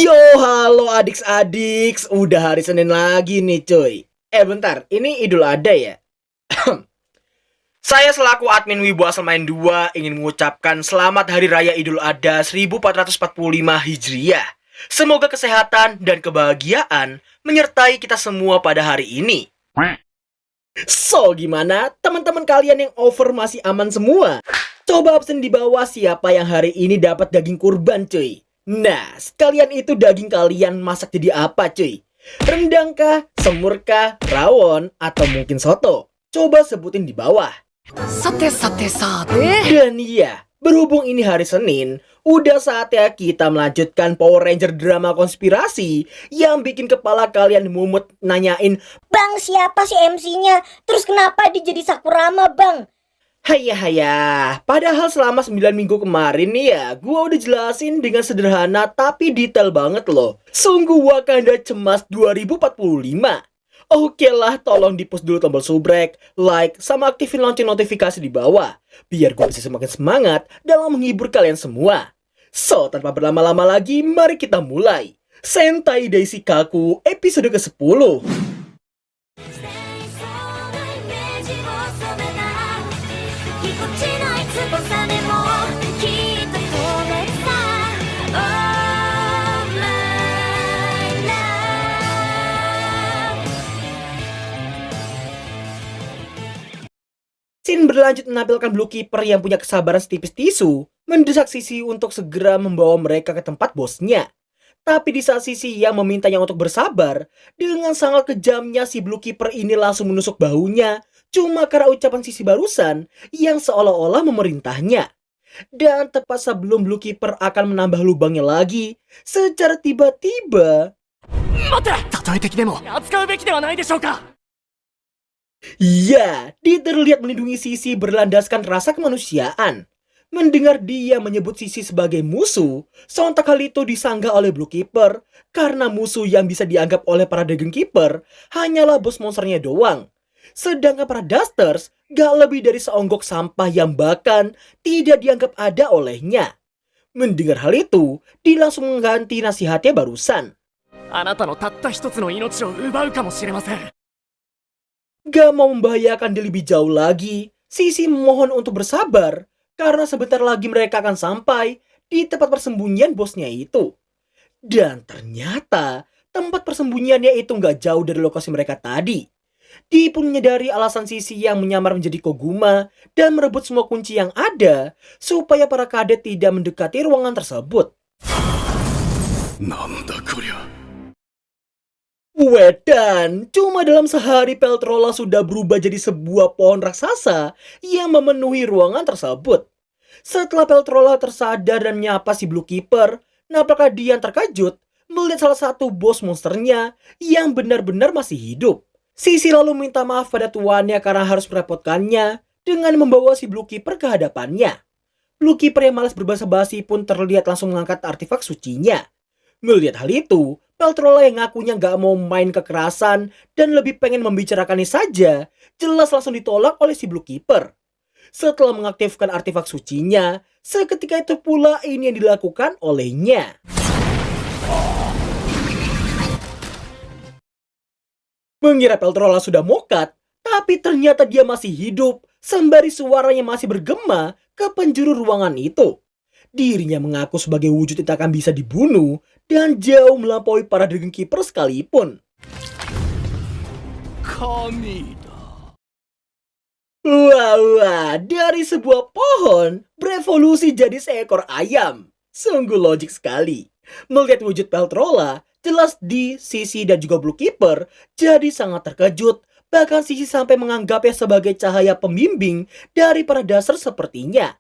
Yo, halo adik-adik, udah hari Senin lagi nih cuy. Bentar, ini Idul Adha ya? Saya selaku admin Wibu Asal Main 2 ingin mengucapkan selamat Hari Raya Idul Adha 1445 Hijriah. Semoga kesehatan dan kebahagiaan menyertai kita semua pada hari ini. So, gimana? Teman-teman kalian yang over masih aman semua? Coba absen di bawah siapa yang hari ini dapat daging kurban cuy. Nah, sekalian itu daging kalian masak jadi apa cuy? Rendang kah, semur kah, rawon, atau mungkin soto? Coba sebutin di bawah. Dan iya, berhubung ini hari Senin, udah saatnya kita melanjutkan Power Ranger drama konspirasi yang bikin kepala kalian mumet nanyain, Bang, siapa sih MC-nya? Terus kenapa dia jadi Sakurama, Bang? Hayah, padahal selama 9 minggu kemarin nih ya, gua udah jelasin dengan sederhana tapi detail banget loh. Sungguh Wakanda Cemas 2045. Oke lah, tolong di-push dulu tombol subrek, like, sama aktifin lonceng notifikasi di bawah. Biar gue bisa semakin semangat dalam menghibur kalian semua. So, tanpa berlama-lama lagi, mari kita mulai. Sentai Daisikaku episode ke-10. Scene berlanjut menampilkan Blue Keeper yang punya kesabaran setipis tisu, mendesak Sisi untuk segera membawa mereka ke tempat bosnya. Tapi di saat Sisi yang memintanya untuk bersabar, dengan sangat kejamnya si Blue Keeper ini langsung menusuk bahunya, cuma karena ucapan Sisi barusan yang seolah-olah memerintahnya. Dan tepat sebelum Blue Keeper akan menambah lubangnya lagi, secara tiba-tiba... Ya, dia terlihat melindungi Sisi berlandaskan rasa kemanusiaan. Mendengar dia menyebut Sisi sebagai musuh, sontak hal itu disanggah oleh Blue Keeper karena musuh yang bisa dianggap oleh para Dragon Keeper hanyalah bos monsternya doang. Sedangkan para Dusters gak lebih dari seonggok sampah yang bahkan tidak dianggap ada olehnya. Mendengar hal itu, dia langsung mengganti nasihatnya barusan. Gak mau membahayakan dia lebih jauh lagi, Sisi memohon untuk bersabar karena sebentar lagi mereka akan sampai di tempat persembunyian bosnya itu. Dan ternyata tempat persembunyiannya itu gak jauh dari lokasi mereka tadi. Dia pun menyadari alasan Sisi yang menyamar menjadi Koguma dan merebut semua kunci yang ada supaya para kadet tidak mendekati ruangan tersebut. Wedan, cuma dalam sehari Peltrola sudah berubah jadi sebuah pohon raksasa yang memenuhi ruangan tersebut. Setelah Peltrola tersadar dan menyapa si Blue Keeper, nampaknya dia yang terkejut melihat salah satu bos monsternya yang benar-benar masih hidup. Sisi lalu minta maaf pada tuannya karena harus merepotkannya dengan membawa si Blue Keeper ke hadapannya. Blue Keeper yang malas berbahasa basi pun terlihat langsung mengangkat artefak sucinya. Melihat hal itu, Peltrola yang ngakunya gak mau main kekerasan dan lebih pengen membicarakannya saja, jelas langsung ditolak oleh si Blue Keeper. Setelah mengaktifkan artefak sucinya, seketika itu pula ini yang dilakukan olehnya. Mengira Peltrola sudah mokat, tapi ternyata dia masih hidup, sembari suaranya masih bergema ke penjuru ruangan itu. Dirinya mengaku sebagai wujud yang tak akan bisa dibunuh dan jauh melampaui para Dragon Keeper sekalipun. Wah, dari sebuah pohon berevolusi jadi seekor ayam. Sungguh logik sekali. Melihat wujud Peltrola, jelas di Sisi dan juga Blue Keeper jadi sangat terkejut. Bahkan Sisi sampai menganggapnya sebagai cahaya pembimbing dari para dasar sepertinya.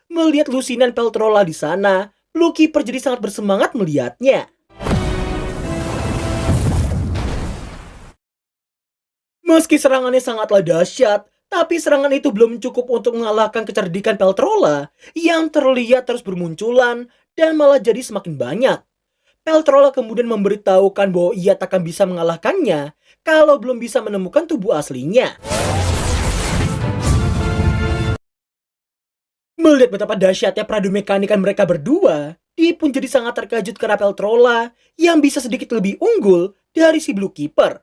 Melihat lusinan Peltrola di sana, Blue Keeper jadi sangat bersemangat melihatnya. Meski serangannya sangatlah dahsyat, tapi serangan itu belum cukup untuk mengalahkan kecerdikan Peltrola yang terlihat terus bermunculan dan malah jadi semakin banyak. Peltrola kemudian memberitahukan bahwa ia tak akan bisa mengalahkannya kalau belum bisa menemukan tubuh aslinya. Melihat betapa dahsyatnya pradumekanikan mereka berdua, Dia pun jadi sangat terkejut karena Peltrola yang bisa sedikit lebih unggul dari si Blue Keeper.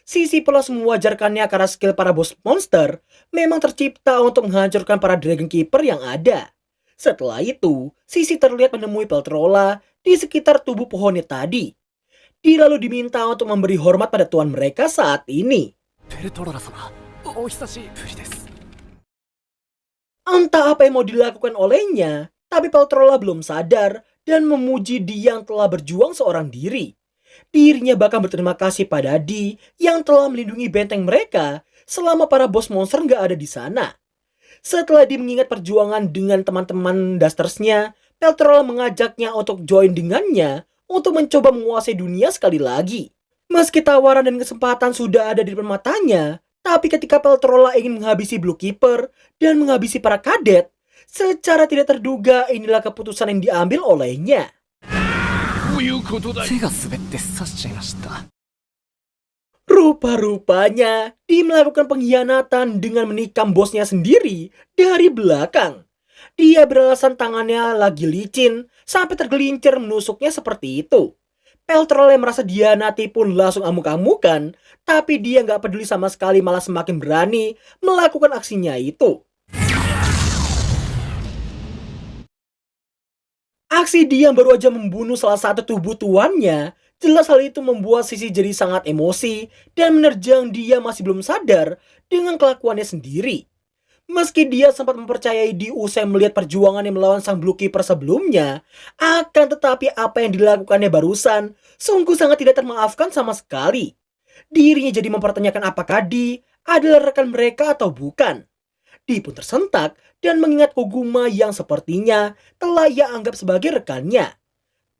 Sisi plus mewajarkannya karena skill para bos monster memang tercipta untuk menghancurkan para Dragon Keeper yang ada. Setelah itu, Sisi terlihat menemui Peltrola di sekitar tubuh pohonnya tadi. Dia lalu diminta untuk memberi hormat pada tuan mereka saat ini. ペルトロラ様、お久しぶりです。 Entah apa yang mau dilakukan olehnya, tapi Peltrola belum sadar dan memuji dia yang telah berjuang seorang diri. Dirinya bahkan berterima kasih pada Di yang telah melindungi benteng mereka selama para bos monster nggak ada di sana. Setelah Di mengingat perjuangan dengan teman-teman Dustersnya, Peltrola mengajaknya untuk join dengannya untuk mencoba menguasai dunia sekali lagi. Meski tawaran dan kesempatan sudah ada di depan matanya, tapi ketika Peltrola ingin menghabisi Blue Keeper dan menghabisi para kadet, secara tidak terduga inilah keputusan yang diambil olehnya. 手が滑って刺しちゃいました。 Rupa-rupanya, dia melakukan pengkhianatan dengan menikam bosnya sendiri dari belakang. Dia beralasan tangannya lagi licin sampai tergelincir menusuknya seperti itu. Peltrola yang merasa dihianati pun langsung amuk-amukan, tapi dia nggak peduli sama sekali, malah semakin berani melakukan aksinya itu. Aksi dia yang baru aja membunuh salah satu tubuh tuannya, jelas hal itu membuat Sisi jadi sangat emosi dan menerjang dia masih belum sadar dengan kelakuannya sendiri. Meski dia sempat mempercayai Di usai melihat perjuangannya melawan sang Blue Keeper sebelumnya, akan tetapi apa yang dilakukannya barusan sungguh sangat tidak termaafkan sama sekali. Dirinya jadi mempertanyakan apakah Di adalah rekan mereka atau bukan. Di pun tersentak dan mengingat Koguma yang sepertinya telah ia anggap sebagai rekannya.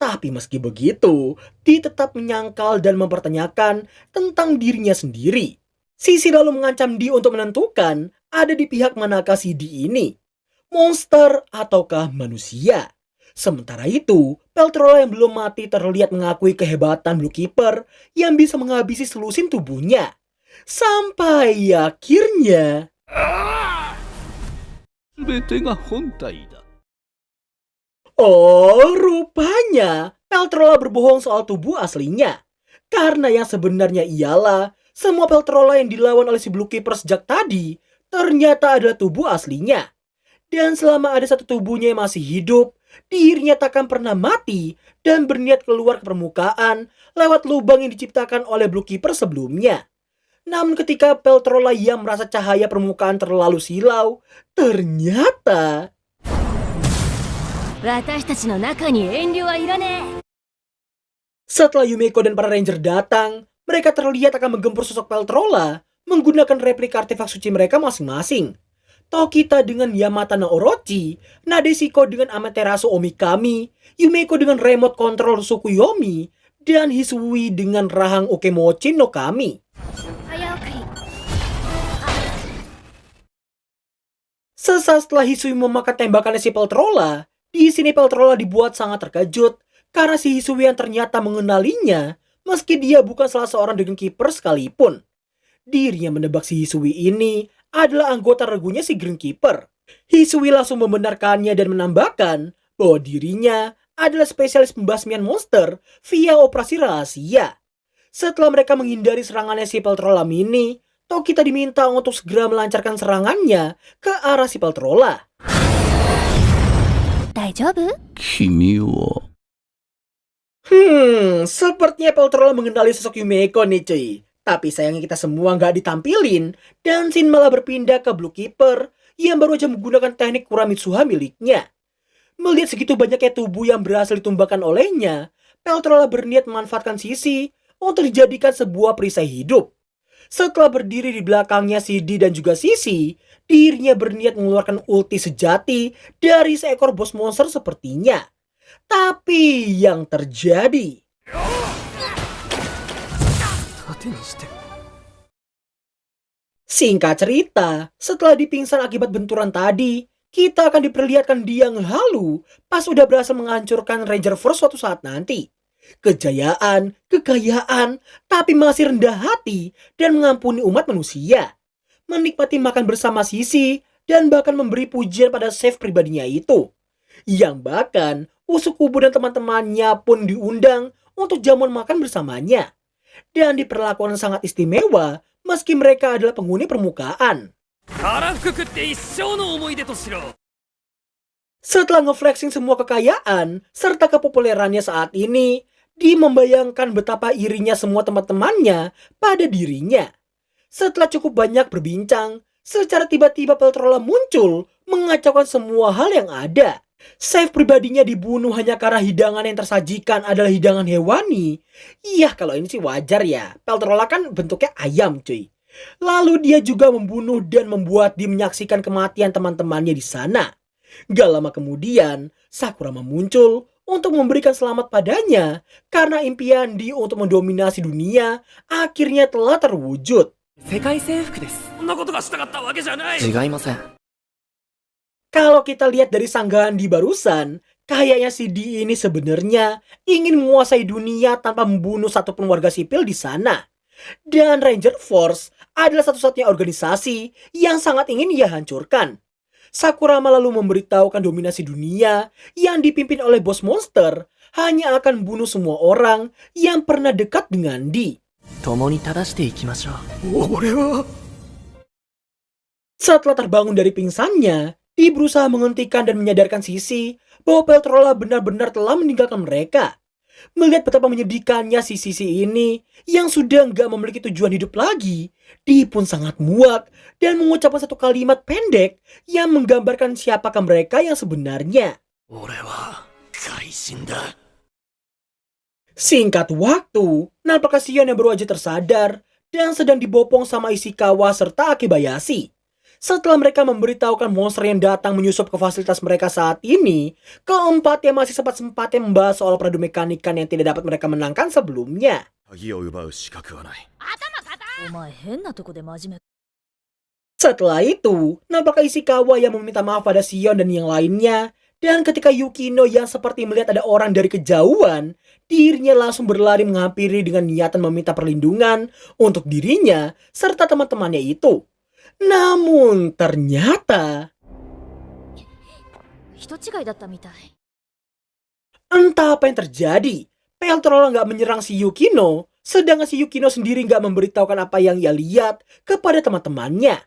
Tapi meski begitu, Di tetap menyangkal dan mempertanyakan tentang dirinya sendiri. Sisi lalu mengancam Di untuk menentukan ada di pihak manakah si Di ini, monster ataukah manusia. Sementara itu, Peltrola yang belum mati terlihat mengakui kehebatan Blue Keeper yang bisa menghabisi selusin tubuhnya. Sampai akhirnya... 全てが本体だ。 Oh, rupanya Peltrola berbohong soal tubuh aslinya. Karena yang sebenarnya ialah semua Peltrola yang dilawan oleh si Blue Keeper sejak tadi ternyata adalah tubuh aslinya. Dan selama ada satu tubuhnya yang masih hidup, dirinya takkan pernah mati dan berniat keluar ke permukaan lewat lubang yang diciptakan oleh Blue Keeper sebelumnya. Namun ketika Peltrola yang merasa cahaya permukaan terlalu silau, ternyata... 私たちの中に遠慮はいらねえ。 Setelah Yumeko dan para ranger datang, mereka terlihat akan menggempur sosok Peltrola menggunakan replika artefak suci mereka masing-masing. Tokita dengan Yamata no Orochi, Nadeshiko dengan Amaterasu Omikami, Yumeko dengan remote control Tsukuyomi, dan Hisui dengan rahang Ukemochi no Kami. 早送り。 Sesaat setelah Hisui memakan tembakannya si Peltrola, di sini Peltrola dibuat sangat terkejut karena si Hisui yang ternyata mengenalinya meski dia bukan salah seorang Dragon Keeper sekalipun. Dirinya menebak si Hisui ini adalah anggota regunya si Green Keeper. Hisui langsung membenarkannya dan menambahkan bahwa dirinya adalah spesialis pembasmian monster via operasi rahasia. Setelah mereka menghindari serangannya si Peltrola mini, Tokita diminta untuk segera melancarkan serangannya ke arah si Peltrola. 大丈夫？ 君は Sepertinya Peltrola mengenali sosok Yumeko nih cuy. Tapi sayangnya kita semua nggak ditampilin dan Shin malah berpindah ke Blue Keeper yang baru aja menggunakan teknik Kuramitsuha miliknya. Melihat segitu banyaknya tubuh yang berhasil ditumbangkan olehnya, Peltrola berniat memanfaatkan Sisi untuk dijadikan sebuah perisai hidup. Setelah berdiri di belakangnya Di dan juga Sisi, dirinya berniat mengeluarkan ulti sejati dari seekor bos monster sepertinya. Tapi yang terjadi... 盾にして Singkat cerita, setelah dipingsan akibat benturan tadi, kita akan diperlihatkan dia ngehalu pas udah berhasil menghancurkan Ranger Force suatu saat nanti. Kejayaan, kekayaan, tapi masih rendah hati dan mengampuni umat manusia. Menikmati makan bersama Sisi dan bahkan memberi pujian pada chef pribadinya itu. Yang bahkan Usukubo dan teman-temannya pun diundang untuk jamuan makan bersamanya. Dan diperlakukan sangat istimewa meski mereka adalah penghuni permukaan. たらふく食って一生の思い出としろ。 Setelah ngeflexing semua kekayaan serta kepopulerannya saat ini, Di membayangkan betapa irinya semua teman-temannya pada dirinya. Setelah cukup banyak berbincang, secara tiba-tiba Peltrola muncul mengacaukan semua hal yang ada. Safe pribadinya dibunuh hanya karena hidangan yang tersajikan adalah hidangan hewani. Iya, kalau ini sih wajar ya. Peltrola kan bentuknya ayam, cuy. Lalu dia juga membunuh dan membuat Di menyaksikan kematian teman-temannya di sana. Gak lama kemudian, Sakurama muncul untuk memberikan selamat padanya karena impian Di untuk mendominasi dunia akhirnya telah terwujud. 世界征服です。そんなことがしたかったわけじゃない。違いません。 Kalau kita lihat dari sanggahan Di barusan, kayaknya si Di ini sebenarnya ingin menguasai dunia tanpa membunuh satupun warga sipil di sana. Dan Ranger Force adalah satu-satunya organisasi yang sangat ingin ia hancurkan. Sakurama lalu memberitahukan dominasi dunia yang dipimpin oleh bos monster hanya akan bunuh semua orang yang pernah dekat dengan Di. 共に正していきましょう。 Setelah terbangun dari pingsannya, Di berusaha menghentikan dan menyadarkan Sisi bahwa Peltrola benar-benar telah meninggalkan mereka. Melihat betapa menyedihkannya si Sisi ini yang sudah nggak memiliki tujuan hidup lagi, Di pun sangat muak dan mengucapkan satu kalimat pendek yang menggambarkan siapakah mereka yang sebenarnya. 俺は怪人だ。 Singkat waktu, nampaknya Sion yang baru aja tersadar dan sedang dibopong sama Ishikawa serta Akebayashi. Setelah mereka memberitahukan monster yang datang menyusup ke fasilitas mereka saat ini, keempatnya masih sempat-sempatnya membahas soal pradumekanikan yang tidak dapat mereka menangkan sebelumnya. 鍵を奪う資格はない。お前変なとこで真面目 Setelah itu, nampaknya Ishikawa yang meminta maaf pada Sion dan yang lainnya. Dan ketika Yukino yang seperti melihat ada orang dari kejauhan, dirinya langsung berlari menghampiri dengan niatan meminta perlindungan untuk dirinya serta teman-temannya itu. Namun ternyata 人違いだったみたい entah apa yang terjadi. Peltrola nggak menyerang si Yukino, sedangkan si Yukino sendiri nggak memberitahukan apa yang ia lihat kepada teman-temannya.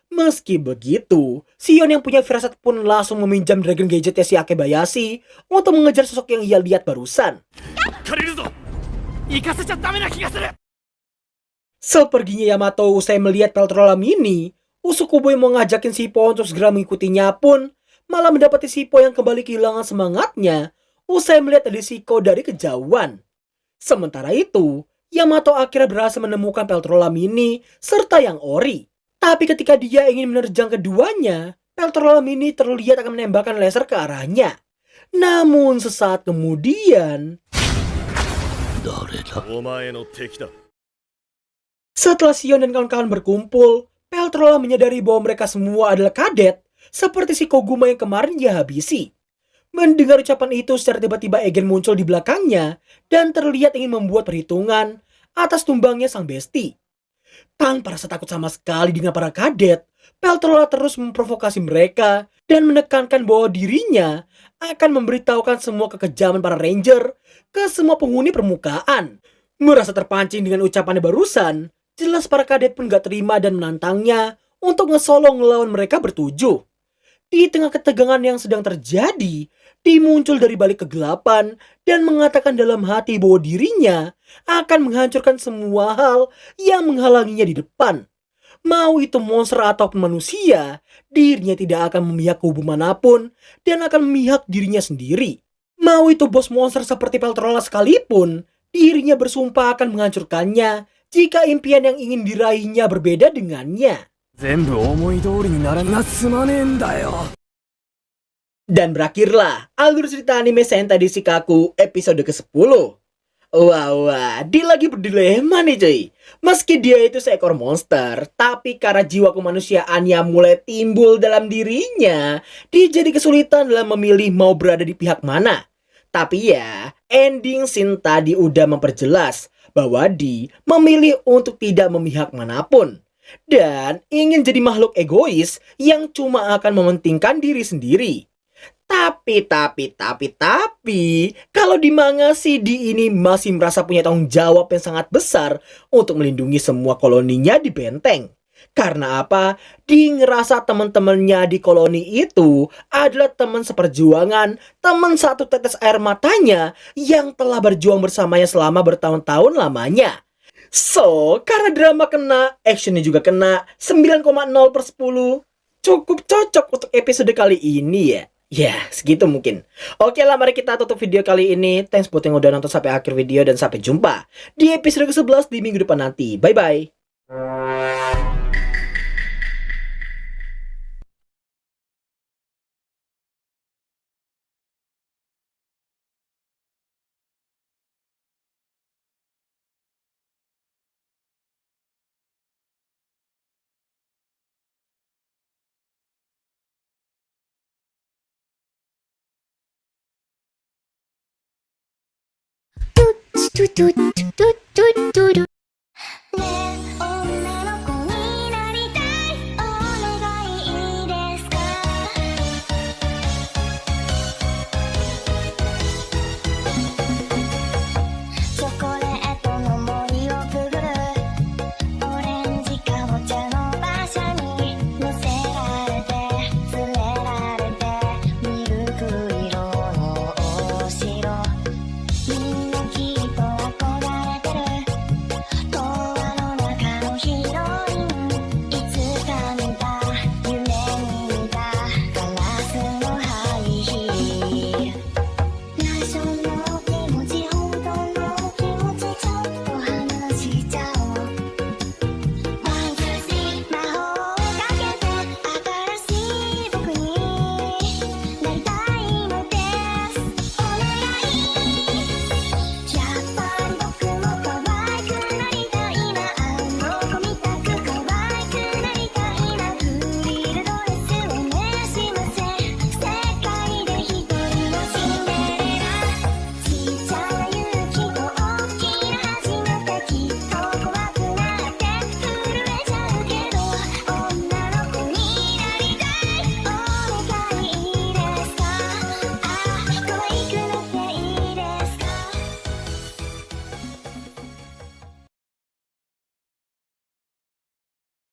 Meski begitu, Sion yang punya firasat pun langsung meminjam Dragon Gadgetnya si Akebayashi untuk mengejar sosok yang ia lihat barusan. 借りるぞ。行かせちゃダメな気がする。 Seperginya Yamato usai melihat Peltrola mini, Usukubo yang mau ngajakin Sippo untuk segera mengikutinya pun malah mendapati Sippo yang kembali kehilangan semangatnya usai melihat ada Shiko dari kejauhan. Sementara itu, Yamato akhirnya berhasil menemukan Peltrola mini serta yang ori. Tapi ketika dia ingin menerjang keduanya, Peltrola mini terlihat akan menembakkan laser ke arahnya. Namun sesaat kemudian, 誰だ。お前の敵だ。 setelah Sion dan kawan-kawan berkumpul, Peltrola menyadari bahwa mereka semua adalah kadet, seperti si Koguma yang kemarin dia habisi. Mendengar ucapan itu, secara tiba-tiba Egen muncul di belakangnya dan terlihat ingin membuat perhitungan atas tumbangnya sang besti. Tanpa rasa takut sama sekali dengan para kadet, Peltrola terus memprovokasi mereka dan menekankan bahwa dirinya akan memberitahukan semua kekejaman para ranger ke semua penghuni permukaan. Merasa terpancing dengan ucapannya barusan, jelas para kadet pun gak terima dan menantangnya untuk ngesolo ngelawan mereka bertujuh. Di tengah ketegangan yang sedang terjadi, Di muncul dari balik kegelapan dan mengatakan dalam hati bahwa dirinya akan menghancurkan semua hal yang menghalanginya di depan. Mau itu monster ataupun manusia, dirinya tidak akan memihak kubu manapun dan akan memihak dirinya sendiri. Mau itu bos monster seperti Peltrola sekalipun, dirinya bersumpah akan menghancurkannya jika impian yang ingin diraihnya berbeda dengannya. 全部思い通りにならなすまねえんだよ。 Dan berakhirlah alur cerita anime Sentai Shikaku episode ke-10. Wah, dia lagi berdilema nih cuy. Meski dia itu seekor monster, tapi karena jiwa kemanusiaan yang mulai timbul dalam dirinya, dia jadi kesulitan dalam memilih mau berada di pihak mana. Tapi ya, ending scene tadi udah memperjelas bahwa Di memilih untuk tidak memihak manapun. Dan ingin jadi makhluk egois yang cuma akan mementingkan diri sendiri. Tapi, kalau di manga CD ini masih merasa punya tanggung jawab yang sangat besar untuk melindungi semua koloninya di benteng. Karena apa? Dia ngerasa teman-temannya di koloni itu adalah teman seperjuangan, teman satu tetes air matanya yang telah berjuang bersamanya selama bertahun-tahun lamanya. So, karena drama kena, actionnya juga kena, 9,0/10. Cukup cocok untuk episode kali ini ya. Ya, segitu mungkin. Oke lah, mari kita tutup video kali ini. Thanks buat yang udah nonton sampai akhir video dan sampai jumpa di episode ke-11 di minggu depan nanti. Bye-bye. Tut, tut, tut, tut, tut, tut.